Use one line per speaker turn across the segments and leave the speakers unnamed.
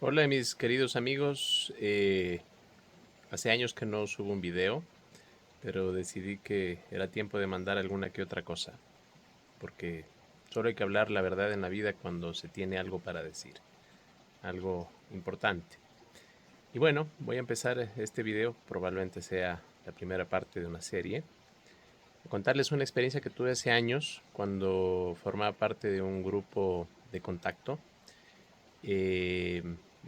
Hola mis queridos amigos, hace años que no subo un video, pero decidí que era tiempo de mandar alguna que otra cosa, porque solo hay que hablar la verdad en la vida cuando se tiene algo para decir, algo importante. Y bueno, voy a empezar este video, probablemente sea la primera parte de una serie, a contarles una experiencia que tuve hace años cuando formaba parte de un grupo de contacto. Eh,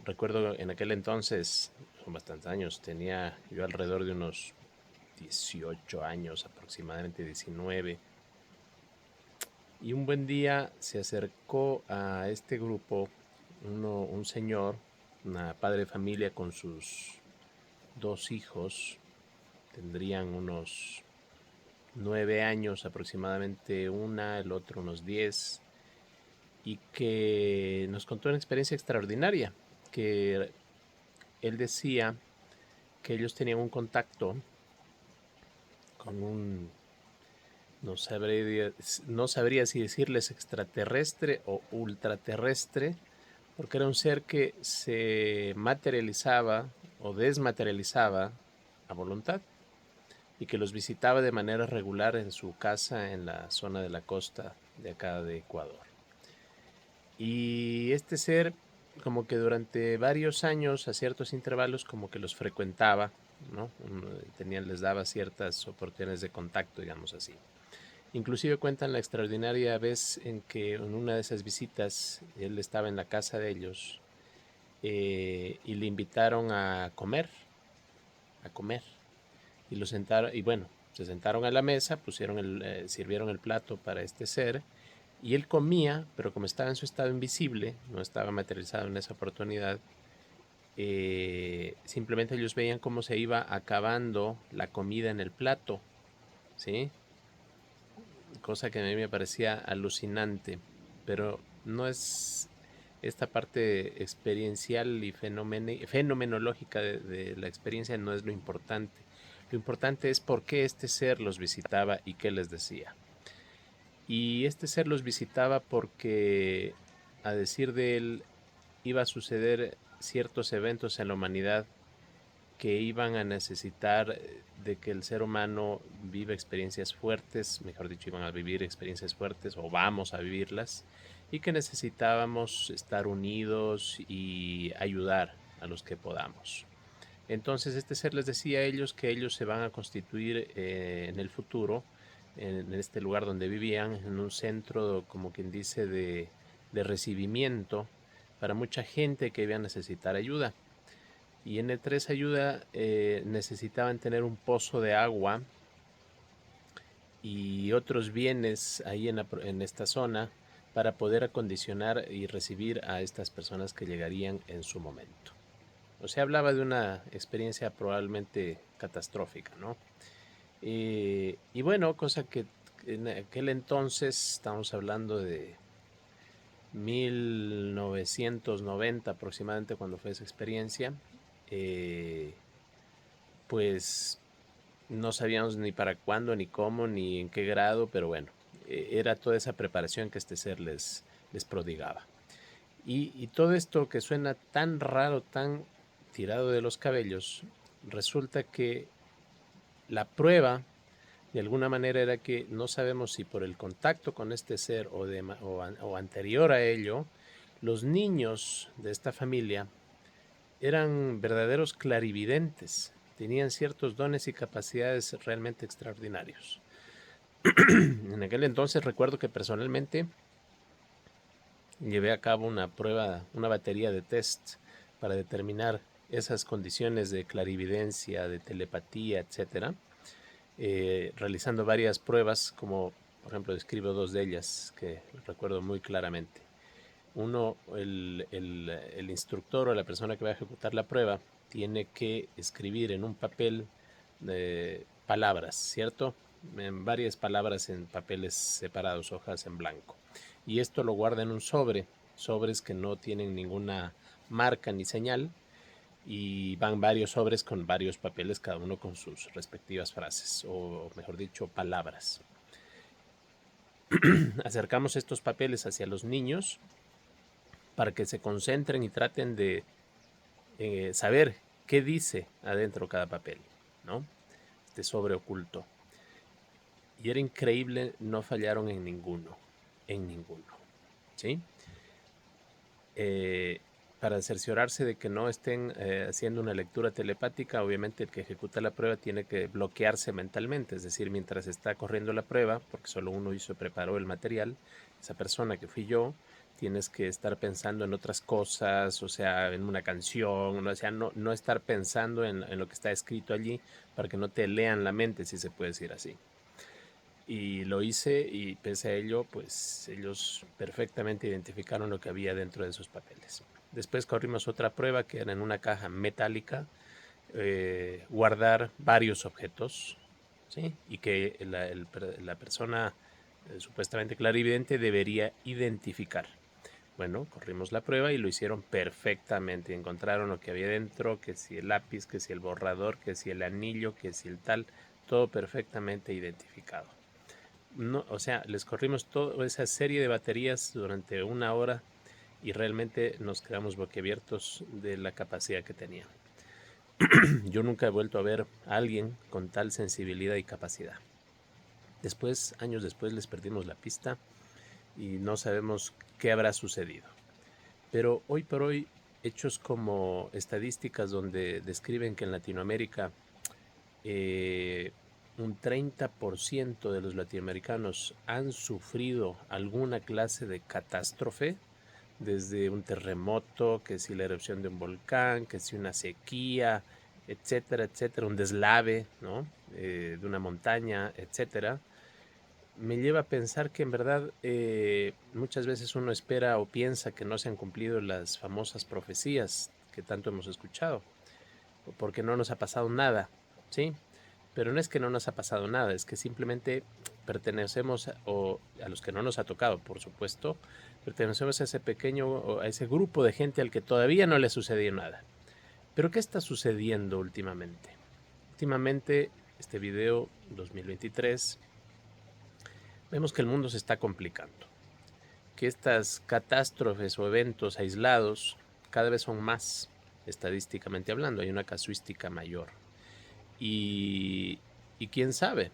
Recuerdo en aquel entonces, son bastantes años, tenía yo alrededor de unos 18 años, aproximadamente 19. Y un buen día se acercó a este grupo un señor, una padre de familia con sus dos hijos, tendrían unos 9 años aproximadamente una, el otro unos 10, y que nos contó una experiencia extraordinaria, que él decía que ellos tenían un contacto con un, no sabría si decirles extraterrestre o ultraterrestre, porque era un ser que se materializaba o desmaterializaba a voluntad y que los visitaba de manera regular en su casa en la zona de la costa de acá de Ecuador. Y este ser como que durante varios años, a ciertos intervalos, como que los frecuentaba, ¿no? Les daba ciertas oportunidades de contacto, digamos así. Inclusive cuentan la extraordinaria vez en que en una de esas visitas él estaba en la casa de ellos, y le invitaron a comer, y lo sentaron, y bueno, se sentaron a la mesa, sirvieron el plato para este ser, y él comía, pero como estaba en su estado invisible, no estaba materializado en esa oportunidad, simplemente ellos veían cómo se iba acabando la comida en el plato, ¿sí? Cosa que a mí me parecía alucinante, pero no es esta parte experiencial y fenomenológica de la experiencia, no es lo importante. Lo importante es por qué este ser los visitaba y qué les decía. Y este ser los visitaba porque, a decir de él, iba a suceder ciertos eventos en la humanidad que iban a necesitar de que el ser humano viva experiencias fuertes, mejor dicho, iban a vivir experiencias fuertes o vamos a vivirlas, y que necesitábamos estar unidos y ayudar a los que podamos. Entonces este ser les decía a ellos que ellos se van a constituir en el futuro, en este lugar donde vivían, en un centro, como quien dice, de recibimiento para mucha gente que iba a necesitar ayuda. Y en entre esa ayuda necesitaban tener un pozo de agua y otros bienes ahí en esta zona para poder acondicionar y recibir a estas personas que llegarían en su momento. O sea, hablaba de una experiencia probablemente catastrófica, ¿no? Y bueno, cosa que en aquel entonces, estamos hablando de 1990 aproximadamente cuando fue esa experiencia, eh, pues no sabíamos ni para cuándo, ni cómo, ni en qué grado, pero bueno, era toda esa preparación que este ser les prodigaba. Y todo esto que suena tan raro, tan tirado de los cabellos, resulta que la prueba de alguna manera era que no sabemos si por el contacto con este ser o anterior a ello, los niños de esta familia eran verdaderos clarividentes, tenían ciertos dones y capacidades realmente extraordinarios. En aquel entonces recuerdo que personalmente llevé a cabo una prueba, una batería de tests para determinar esas condiciones de clarividencia, de telepatía, etcétera, realizando varias pruebas, como por ejemplo describo dos de ellas que recuerdo muy claramente. Uno, el instructor o la persona que va a ejecutar la prueba tiene que escribir en un papel palabras, ¿cierto? En varias palabras en papeles separados, hojas en blanco. Y esto lo guarda en un sobres que no tienen ninguna marca ni señal, y van varios sobres con varios papeles, cada uno con sus respectivas frases, o mejor dicho, palabras. Acercamos estos papeles hacia los niños para que se concentren y traten de saber qué dice adentro cada papel, ¿no? Este sobre oculto. Y era increíble, no fallaron en ninguno, ¿sí? Para cerciorarse de que no estén haciendo una lectura telepática, obviamente el que ejecuta la prueba tiene que bloquearse mentalmente, es decir, mientras está corriendo la prueba, porque solo uno preparó el material, esa persona que fui yo, tienes que estar pensando en otras cosas, o sea, en una canción, o sea, no estar pensando en lo que está escrito allí para que no te lean la mente, si se puede decir así. Y lo hice y pese a ello, pues ellos perfectamente identificaron lo que había dentro de esos papeles. Después corrimos otra prueba que era en una caja metálica, guardar varios objetos, ¿sí? Y que la persona supuestamente clarividente debería identificar. Bueno, corrimos la prueba y lo hicieron perfectamente. Encontraron lo que había dentro, que si el lápiz, que si el borrador, que si el anillo, que si el tal, todo perfectamente identificado. No, o sea, les corrimos toda esa serie de baterías durante 1 hora y realmente nos quedamos boquiabiertos de la capacidad que tenían. Yo nunca he vuelto a ver a alguien con tal sensibilidad y capacidad. Después, años después, les perdimos la pista y no sabemos qué habrá sucedido. Pero hoy por hoy, hechos como estadísticas donde describen que en Latinoamérica un 30% de los latinoamericanos han sufrido alguna clase de catástrofe, desde un terremoto, que si la erupción de un volcán, que si una sequía, etcétera, etcétera, un deslave, ¿no? De una montaña, etcétera, me lleva a pensar que en verdad muchas veces uno espera o piensa que no se han cumplido las famosas profecías que tanto hemos escuchado, porque no nos ha pasado nada, ¿sí? Pero no es que no nos ha pasado nada, es que simplemente pertenecemos a los que no nos ha tocado, por supuesto, pertenecemos a ese pequeño, a ese grupo de gente al que todavía no le sucedió nada. Pero ¿qué está sucediendo últimamente? Últimamente, este video 2023, vemos que el mundo se está complicando, que estas catástrofes o eventos aislados cada vez son más, estadísticamente hablando, hay una casuística mayor. Y quién sabe,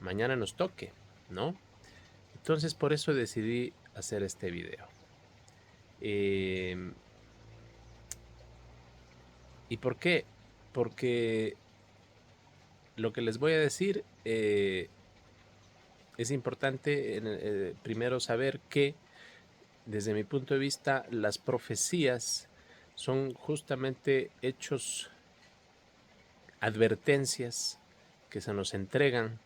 mañana nos toque, ¿no? Entonces por eso decidí hacer este video. ¿Y por qué? Porque lo que les voy a decir es importante primero saber que desde mi punto de vista las profecías son justamente hechos, advertencias que se nos entregan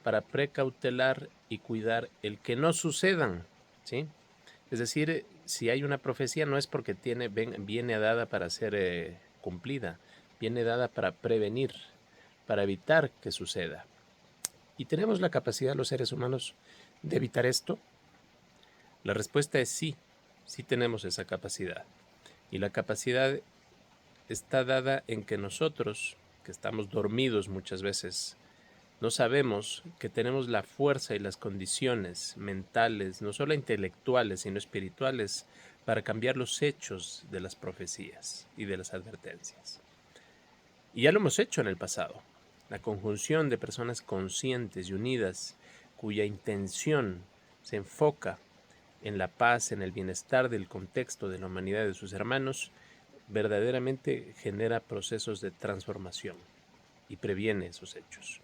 para precautelar y cuidar el que no sucedan, ¿sí? Es decir, si hay una profecía no es porque viene dada para ser cumplida, viene dada para prevenir, para evitar que suceda. ¿Y tenemos la capacidad los seres humanos de evitar esto? La respuesta es sí, sí tenemos esa capacidad. Y la capacidad está dada en que nosotros, que estamos dormidos muchas veces, no sabemos que tenemos la fuerza y las condiciones mentales, no solo intelectuales, sino espirituales, para cambiar los hechos de las profecías y de las advertencias. Y ya lo hemos hecho en el pasado. La conjunción de personas conscientes y unidas, cuya intención se enfoca en la paz, en el bienestar del contexto de la humanidad y de sus hermanos, verdaderamente genera procesos de transformación y previene esos hechos.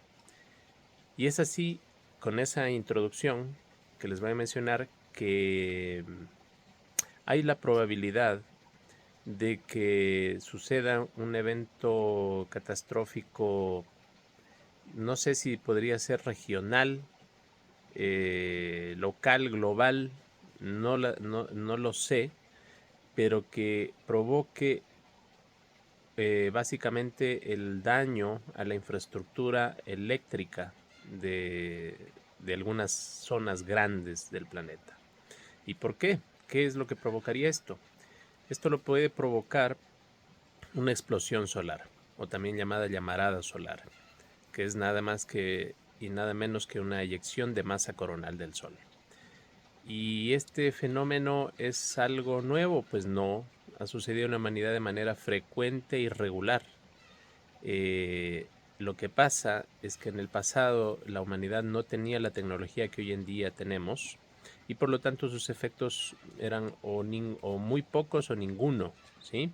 Y es así, con esa introducción que les voy a mencionar, que hay la probabilidad de que suceda un evento catastrófico, no sé si podría ser regional, local, global, no lo sé, pero que provoque básicamente el daño a la infraestructura eléctrica de algunas zonas grandes del planeta. ¿Y por qué? ¿Qué es lo que provocaría esto? Esto lo puede provocar una explosión solar, o también llamada llamarada solar, que es nada más que y nada menos que una eyección de masa coronal del Sol. ¿Y este fenómeno es algo nuevo? Pues no, ha sucedido en la humanidad de manera frecuente y regular. Lo que pasa es que en el pasado la humanidad no tenía la tecnología que hoy en día tenemos y por lo tanto sus efectos eran o muy pocos o ninguno, ¿sí?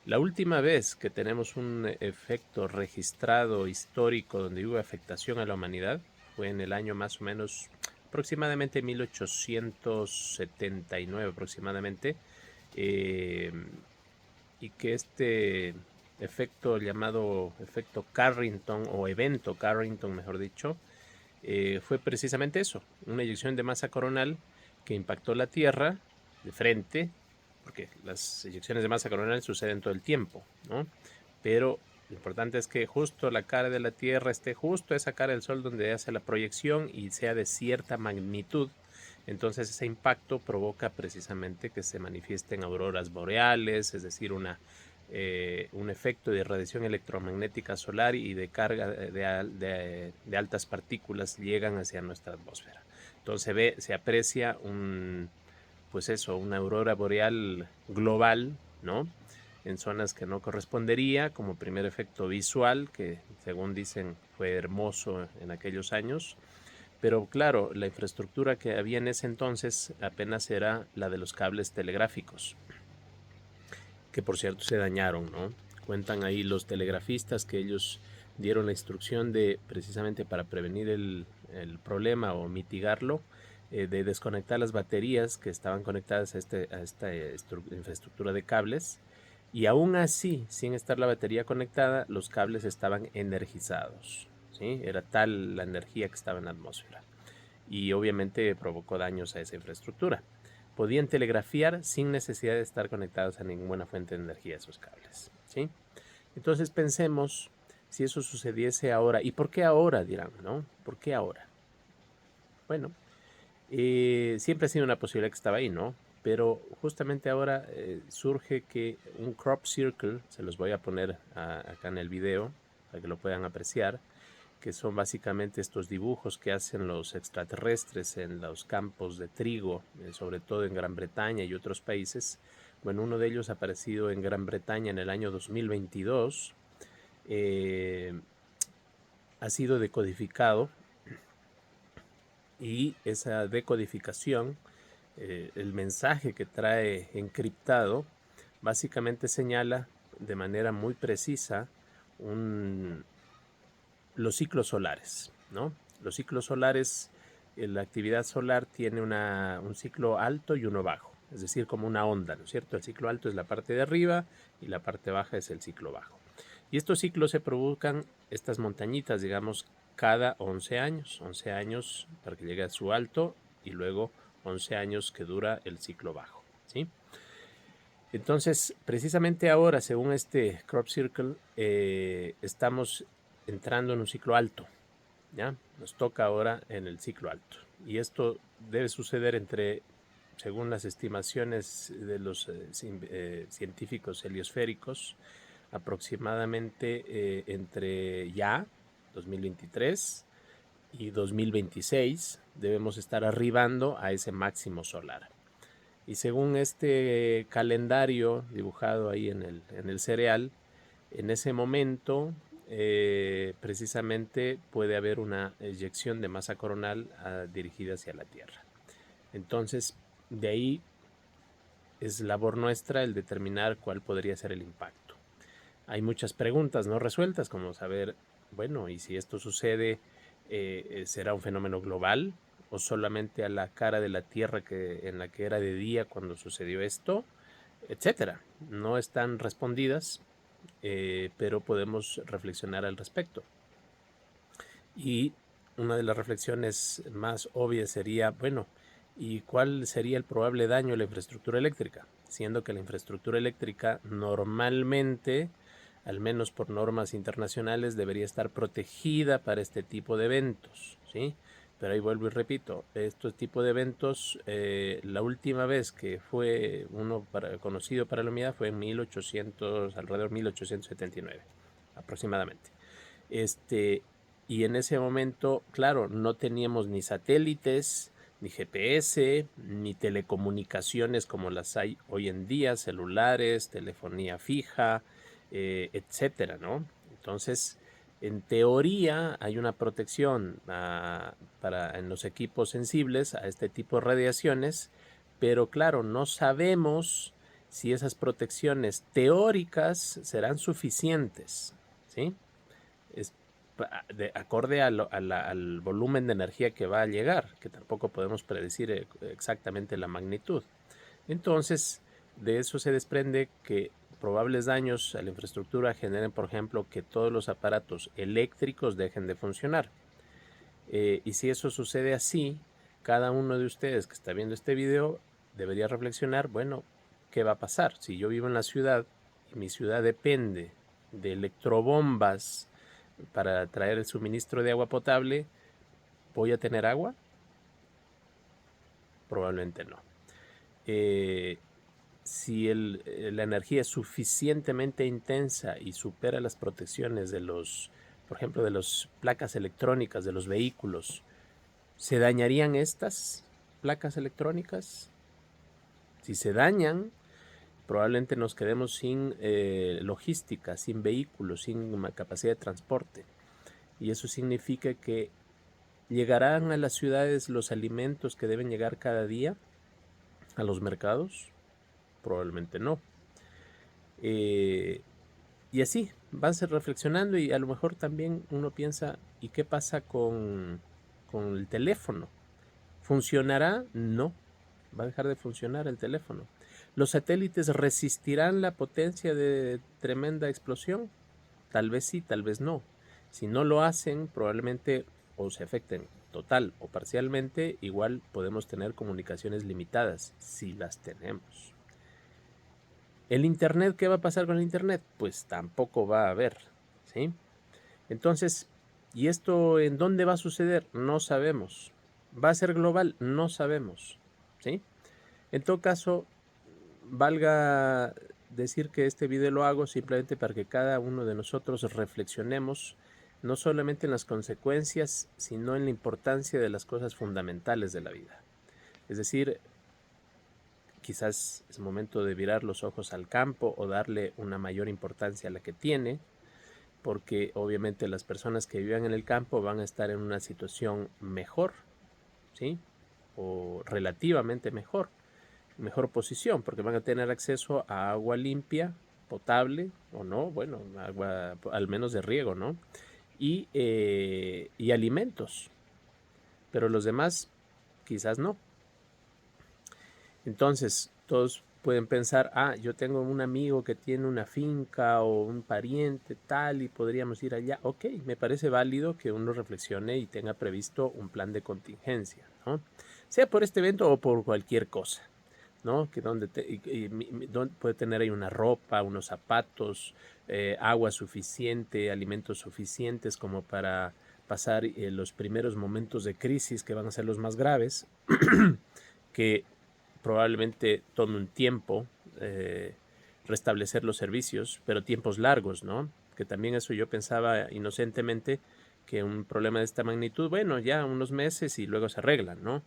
La última vez que tenemos un efecto registrado histórico donde hubo afectación a la humanidad fue en el año más o menos aproximadamente 1879 aproximadamente, eh, y que este efecto llamado efecto Carrington o evento Carrington, mejor dicho, fue precisamente eso, una eyección de masa coronal que impactó la Tierra de frente, porque las eyecciones de masa coronal suceden todo el tiempo, ¿no? Pero lo importante es que justo la cara de la Tierra esté justo esa cara del Sol donde hace la proyección y sea de cierta magnitud. Entonces ese impacto provoca precisamente que se manifiesten auroras boreales, es decir, un efecto de radiación electromagnética solar y de carga de altas partículas llegan hacia nuestra atmósfera. Entonces se aprecia pues eso, una aurora boreal global, ¿no? En zonas que no correspondería, como primer efecto visual, que según dicen fue hermoso en aquellos años. Pero claro, la infraestructura que había en ese entonces apenas era la de los cables telegráficos, que por cierto se dañaron, ¿no? Cuentan ahí los telegrafistas que ellos dieron la instrucción de, precisamente para prevenir el problema o mitigarlo, de desconectar las baterías que estaban conectadas a esta infraestructura de cables, y aún así, sin estar la batería conectada, los cables estaban energizados, ¿sí? Era tal la energía que estaba en la atmósfera y obviamente provocó daños a esa infraestructura. Podían telegrafiar sin necesidad de estar conectados a ninguna fuente de energía esos cables, ¿sí? Entonces pensemos si eso sucediese ahora. ¿Y por qué ahora? Dirán, ¿no? ¿Por qué ahora? Bueno, siempre ha sido una posibilidad que estaba ahí, ¿no? Pero justamente ahora surge que un crop circle, se los voy a poner acá en el video para que lo puedan apreciar, que son básicamente estos dibujos que hacen los extraterrestres en los campos de trigo, sobre todo en Gran Bretaña y otros países. Bueno, uno de ellos ha aparecido en Gran Bretaña en el año 2022, ha sido decodificado y esa decodificación, el mensaje que trae encriptado, básicamente señala de manera muy precisa los ciclos solares, ¿no? Los ciclos solares, la actividad solar tiene un ciclo alto y uno bajo, es decir, como una onda, ¿no es cierto? El ciclo alto es la parte de arriba y la parte baja es el ciclo bajo. Y estos ciclos se provocan, estas montañitas, digamos, cada 11 años para que llegue a su alto y luego 11 años que dura el ciclo bajo, ¿sí? Entonces, precisamente ahora, según este crop circle, estamos entrando en un ciclo alto, ¿ya? Nos toca ahora en el ciclo alto. Y esto debe suceder según las estimaciones de los científicos heliosféricos, aproximadamente entre 2023 y 2026, debemos estar arribando a ese máximo solar. Y según este calendario dibujado ahí en el cereal, en ese momento precisamente puede haber una eyección de masa coronal dirigida hacia la Tierra. Entonces, de ahí es labor nuestra el determinar cuál podría ser el impacto. Hay muchas preguntas no resueltas, como saber, bueno, y si esto sucede, ¿será un fenómeno global o solamente a la cara de la Tierra en la que era de día cuando sucedió esto? Etcétera. No están respondidas, pero podemos reflexionar al respecto. Y una de las reflexiones más obvias sería, bueno, ¿y cuál sería el probable daño a la infraestructura eléctrica? Siendo que la infraestructura eléctrica normalmente, al menos por normas internacionales, debería estar protegida para este tipo de eventos, ¿sí? Pero ahí vuelvo y repito, estos tipos de eventos, la última vez que fue uno conocido para la humanidad fue en alrededor de 1879, aproximadamente. Y en ese momento, claro, no teníamos ni satélites, ni GPS, ni telecomunicaciones como las hay hoy en día, celulares, telefonía fija, etcétera, ¿no? Entonces, en teoría hay una protección en los equipos sensibles a este tipo de radiaciones, pero claro, no sabemos si esas protecciones teóricas serán suficientes, ¿sí? Es acorde al volumen de energía que va a llegar, que tampoco podemos predecir exactamente la magnitud. Entonces, de eso se desprende que probables daños a la infraestructura generen, por ejemplo, que todos los aparatos eléctricos dejen de funcionar. Y si eso sucede así, cada uno de ustedes que está viendo este video debería reflexionar, bueno, ¿qué va a pasar? Si yo vivo en la ciudad y mi ciudad depende de electrobombas para traer el suministro de agua potable, ¿voy a tener agua? Probablemente no. Si la energía es suficientemente intensa y supera las protecciones de por ejemplo, de las placas electrónicas de los vehículos, ¿se dañarían estas placas electrónicas? Si se dañan, probablemente nos quedemos sin logística, sin vehículos, sin capacidad de transporte. Y eso significa que ¿llegarán a las ciudades los alimentos que deben llegar cada día a los mercados? Probablemente no. Y así, vas reflexionando y a lo mejor también uno piensa, ¿y qué pasa con el teléfono? ¿Funcionará? No. Va a dejar de funcionar el teléfono. ¿Los satélites resistirán la potencia de tremenda explosión? Tal vez sí, tal vez no. Si no lo hacen, probablemente o se afecten total o parcialmente, igual podemos tener comunicaciones limitadas, si las tenemos. ¿El Internet? ¿Qué va a pasar con el Internet? Pues tampoco va a haber, ¿sí? Entonces, ¿y esto en dónde va a suceder? No sabemos. ¿Va a ser global? No sabemos, ¿sí? En todo caso, valga decir que este video lo hago simplemente para que cada uno de nosotros reflexionemos no solamente en las consecuencias, sino en la importancia de las cosas fundamentales de la vida. Es decir, quizás es momento de virar los ojos al campo o darle una mayor importancia a la que tiene, porque obviamente las personas que vivan en el campo van a estar en una situación mejor, ¿sí? O relativamente mejor posición, porque van a tener acceso a agua limpia, potable o no, bueno, agua al menos de riego, ¿no? Y alimentos, pero los demás quizás no. Entonces, todos pueden pensar, yo tengo un amigo que tiene una finca o un pariente tal y podríamos ir allá. Ok, me parece válido que uno reflexione y tenga previsto un plan de contingencia, ¿no? Sea por este evento o por cualquier cosa, ¿no? Que donde puede tener ahí una ropa, unos zapatos, agua suficiente, alimentos suficientes como para pasar los primeros momentos de crisis que van a ser los más graves, que probablemente tome un tiempo restablecer los servicios, pero tiempos largos, ¿no? Que también eso yo pensaba inocentemente que un problema de esta magnitud, bueno, ya unos meses y luego se arreglan, ¿no?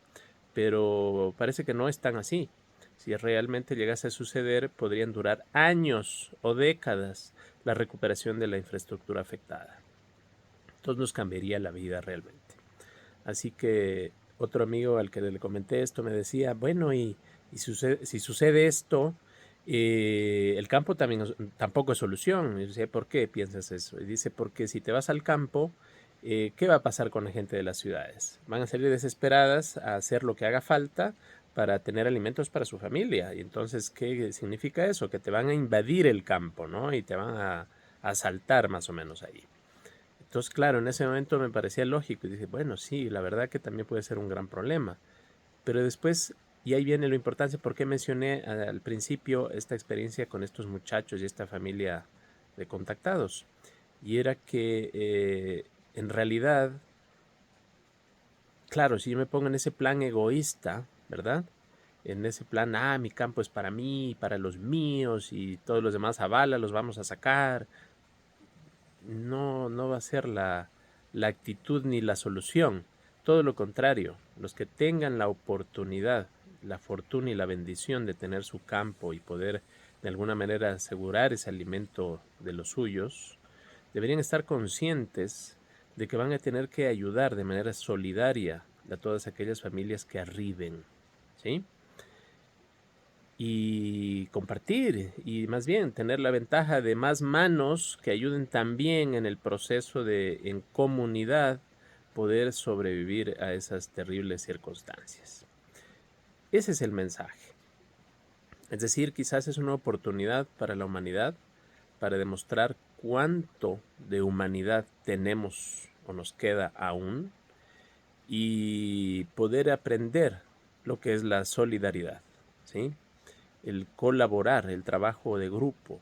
Pero parece que no es tan así. Si realmente llegase a suceder, podrían durar años o décadas la recuperación de la infraestructura afectada. Entonces nos cambiaría la vida realmente. Así que otro amigo al que le comenté esto me decía, bueno, si sucede esto, el campo tampoco es solución. Y dice, ¿por qué piensas eso? Y dice, porque si te vas al campo, ¿qué va a pasar con la gente de las ciudades? Van a salir desesperadas a hacer lo que haga falta para tener alimentos para su familia. Y entonces, ¿qué significa eso? Que te van a invadir el campo, ¿no? Y te van a asaltar más o menos ahí. Entonces, claro, en ese momento me parecía lógico y dije, bueno, sí, la verdad que también puede ser un gran problema. Pero después, y ahí viene lo importante, ¿por qué mencioné al principio esta experiencia con estos muchachos y esta familia de contactados? Y era que en realidad, claro, si yo me pongo en ese plan egoísta, ¿verdad? En ese plan, mi campo es para mí, para los míos y todos los demás avala, los vamos a sacar. No va a ser la actitud ni la solución. Todo lo contrario. los que tengan la oportunidad, la fortuna y la bendición de tener su campo y poder de alguna manera asegurar ese alimento de los suyos, deberían estar conscientes de que van a tener que ayudar de manera solidaria a todas aquellas familias que arriben, ¿sí? Y compartir y más bien tener la ventaja de más manos que ayuden también en el proceso de en comunidad poder sobrevivir a esas terribles circunstancias. Ese es el mensaje. Es decir, quizás es una oportunidad para la humanidad para demostrar cuánto de humanidad tenemos o nos queda aún y poder aprender lo que es la solidaridad, ¿sí? El colaborar, el trabajo de grupo,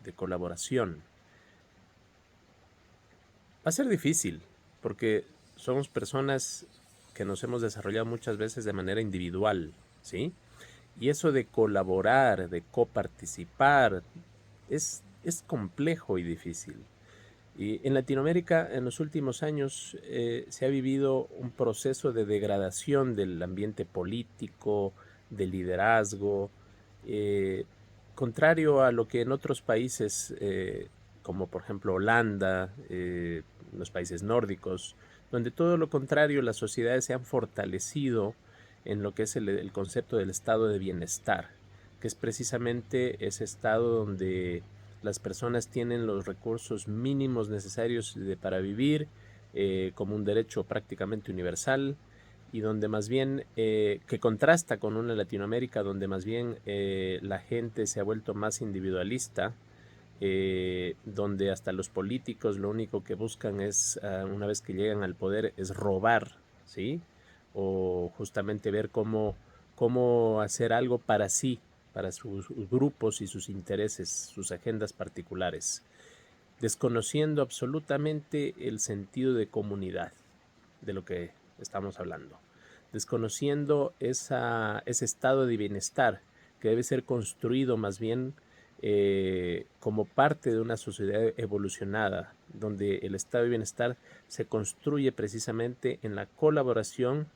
de colaboración. Va a ser difícil porque somos personas que nos hemos desarrollado muchas veces de manera individual, ¿sí? Y eso de colaborar, de coparticipar, es complejo y difícil. Y en Latinoamérica, en los últimos años, se ha vivido un proceso de degradación del ambiente político, del liderazgo, eh, contrario a lo que en otros países, como por ejemplo Holanda, los países nórdicos, donde todo lo contrario, las sociedades se han fortalecido en lo que es el concepto del estado de bienestar, que es precisamente ese estado donde las personas tienen los recursos mínimos necesarios para vivir como un derecho prácticamente universal y donde más bien, que contrasta con una Latinoamérica donde más bien la gente se ha vuelto más individualista, donde hasta los políticos lo único que buscan es, una vez que llegan al poder, es robar, ¿sí? O justamente ver cómo hacer algo para sí, para sus grupos y sus intereses, sus agendas particulares, desconociendo absolutamente el sentido de comunidad de lo que estamos hablando, desconociendo ese estado de bienestar que debe ser construido más bien como parte de una sociedad evolucionada, donde el estado de bienestar se construye precisamente en la colaboración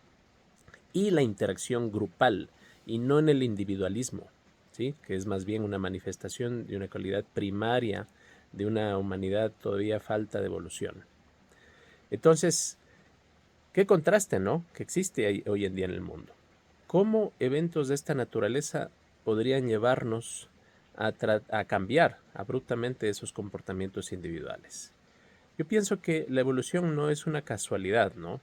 y la interacción grupal y no en el individualismo, ¿sí? Que es más bien una manifestación de una cualidad primaria de una humanidad todavía falta de evolución. Entonces, qué contraste, ¿no? Que existe hoy en día en el mundo. ¿Cómo eventos de esta naturaleza podrían llevarnos a cambiar abruptamente esos comportamientos individuales? Yo pienso que la evolución no es una casualidad, ¿no?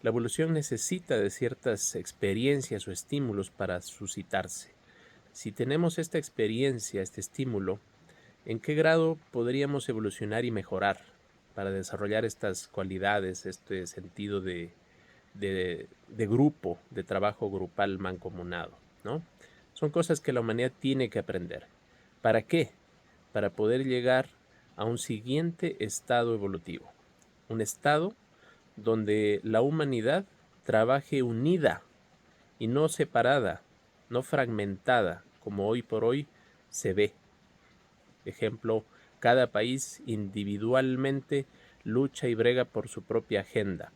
La evolución necesita de ciertas experiencias o estímulos para suscitarse. Si tenemos esta experiencia, este estímulo, ¿en qué grado podríamos evolucionar y mejorar para desarrollar estas cualidades, este sentido de grupo, de trabajo grupal mancomunado, ¿no? Son cosas que la humanidad tiene que aprender. ¿Para qué? Para poder llegar a un siguiente estado evolutivo. Un estado donde la humanidad trabaje unida y no separada, no fragmentada, como hoy por hoy se ve. Ejemplo, cada país individualmente lucha y brega por su propia agenda.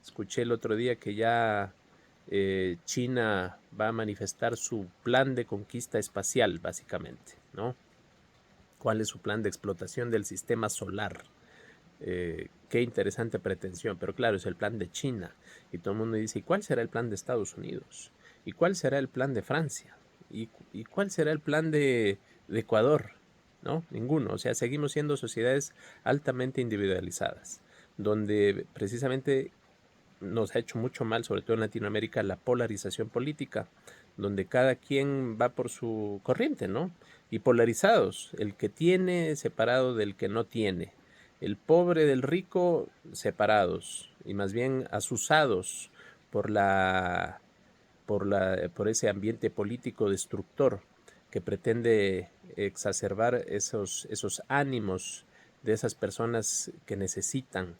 Escuché el otro día que ya China va a manifestar su plan de conquista espacial, básicamente, ¿no? ¿Cuál es su plan de explotación del sistema solar? Qué interesante pretensión, pero claro, es el plan de China. Y todo el mundo dice, ¿y cuál será el plan de Estados Unidos? ¿Y cuál será el plan de Francia? ¿Y cuál será el plan de Ecuador? ¿No? Ninguno. O sea, seguimos siendo sociedades altamente individualizadas, donde precisamente nos ha hecho mucho mal, sobre todo en Latinoamérica, la polarización política, donde cada quien va por su corriente, ¿no? Y polarizados, el que tiene separado del que no tiene, el pobre del rico separados, y más bien asusados por por ese ambiente político destructor que pretende exacerbar esos ánimos de esas personas que necesitan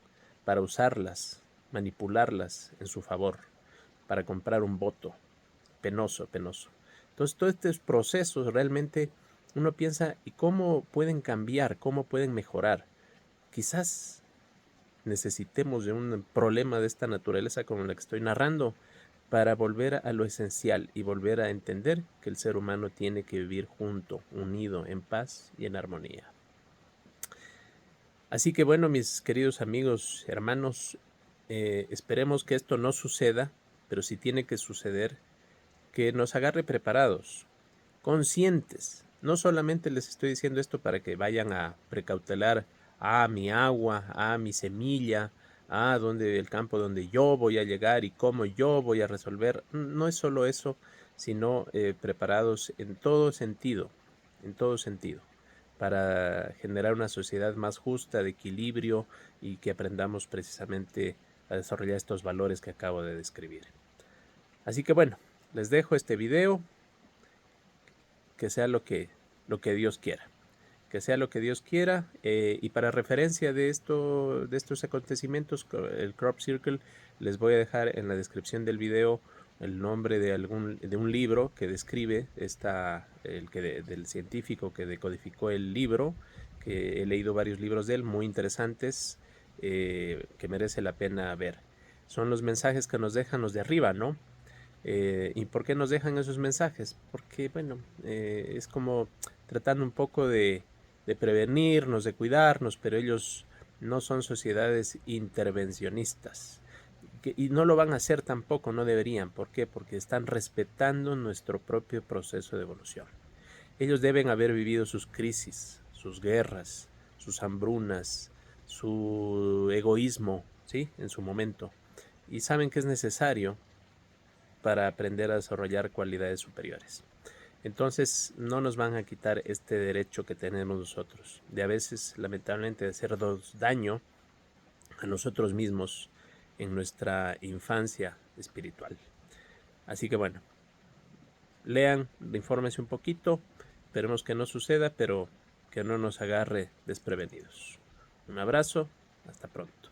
para usarlas, manipularlas en su favor, para comprar un voto. Penoso, penoso. Entonces, todos estos procesos realmente uno piensa, ¿y cómo pueden cambiar? ¿Cómo pueden mejorar? Quizás necesitemos de un problema de esta naturaleza como el que estoy narrando para volver a lo esencial y volver a entender que el ser humano tiene que vivir junto, unido, en paz y en armonía. Así que bueno, mis queridos amigos, hermanos, esperemos que esto no suceda, pero si tiene que suceder, que nos agarre preparados, conscientes. No solamente les estoy diciendo esto para que vayan a precautelar mi agua, mi semilla, donde el campo donde yo voy a llegar y cómo yo voy a resolver. No es solo eso, sino preparados en todo sentido, para generar una sociedad más justa, de equilibrio y que aprendamos precisamente a desarrollar estos valores que acabo de describir. Así que bueno, les dejo este video, que sea lo que Dios quiera. Que sea lo que Dios quiera. Y para referencia de estos acontecimientos, el Crop Circle, les voy a dejar en la descripción del video el nombre de un libro que describe del científico que decodificó el libro, que he leído varios libros de él, muy interesantes, que merece la pena ver. Son los mensajes que nos dejan los de arriba, ¿no? ¿Y por qué nos dejan esos mensajes? Porque, bueno, es como tratando un poco de prevenirnos, de cuidarnos, pero ellos no son sociedades intervencionistas. Y no lo van a hacer tampoco, no deberían. ¿Por qué? Porque están respetando nuestro propio proceso de evolución. Ellos deben haber vivido sus crisis, sus guerras, sus hambrunas, su egoísmo, ¿sí? En su momento. Y saben que es necesario para aprender a desarrollar cualidades superiores. Entonces no nos van a quitar este derecho que tenemos nosotros, de a veces lamentablemente de hacernos daño a nosotros mismos en nuestra infancia espiritual. Así que bueno, lean, infórmense un poquito, esperemos que no suceda, pero que no nos agarre desprevenidos. Un abrazo, hasta pronto.